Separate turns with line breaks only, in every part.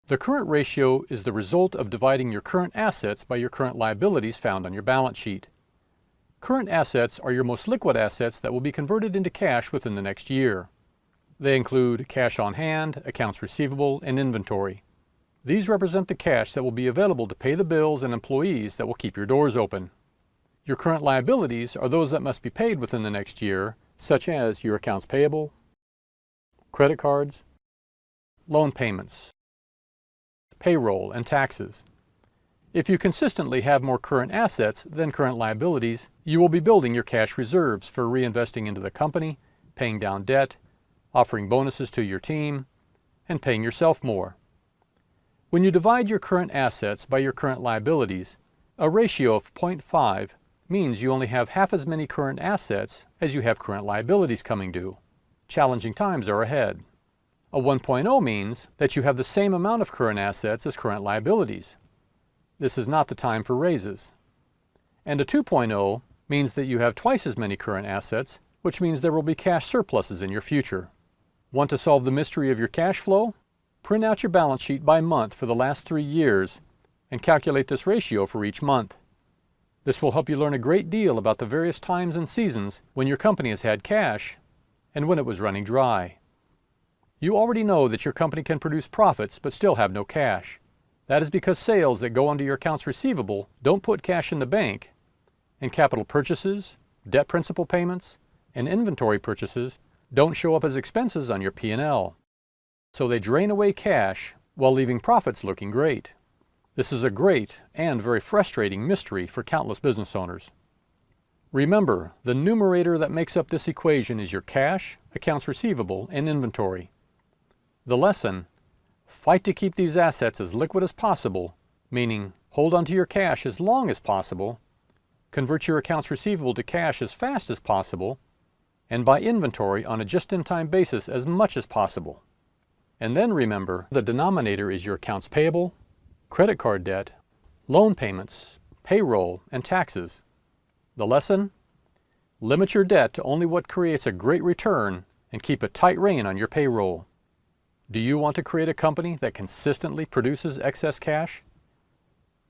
The current ratio is the result of dividing your current assets by your current liabilities found on your balance sheet. Current assets are your most liquid assets that will be converted into cash within the next year. They include cash on hand, accounts receivable, and inventory. These represent the cash that will be available to pay the bills and employees that will keep your doors open. Your current liabilities are those that must be paid within the next year, such as your accounts payable, credit cards, loan payments, payroll, and taxes. If you consistently have more current assets than current liabilities, you will be building your cash reserves for reinvesting into the company, paying down debt, offering bonuses to your team, and paying yourself more. When you divide your current assets by your current liabilities, a ratio of 0.5 means you only have half as many current assets as you have current liabilities coming due. Challenging times are ahead. A 1.0 means that you have the same amount of current assets as current liabilities. This is not the time for raises. And a 2.0 means that you have twice as many current assets, which means there will be cash surpluses in your future. Want to solve the mystery of your cash flow? Print out your balance sheet by month for the last 3 years and calculate this ratio for each month. This will help you learn a great deal about the various times and seasons when your company has had cash and when it was running dry. You already know that your company can produce profits but still have no cash. That is because sales that go onto your accounts receivable don't put cash in the bank, and capital purchases, debt principal payments, and inventory purchases don't show up as expenses on your P&L. So they drain away cash while leaving profits looking great. This is a great and very frustrating mystery for countless business owners. Remember, the numerator that makes up this equation is your cash, accounts receivable, and inventory. The lesson: fight to keep these assets as liquid as possible, meaning hold onto your cash as long as possible, convert your accounts receivable to cash as fast as possible, and buy inventory on a just-in-time basis as much as possible. And then remember, the denominator is your accounts payable, credit card debt, loan payments, payroll, and taxes. The lesson: limit your debt to only what creates a great return and keep a tight rein on your payroll. Do you want to create a company that consistently produces excess cash?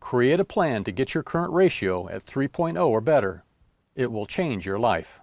Create a plan to get your current ratio at 3.0 or better. It will change your life.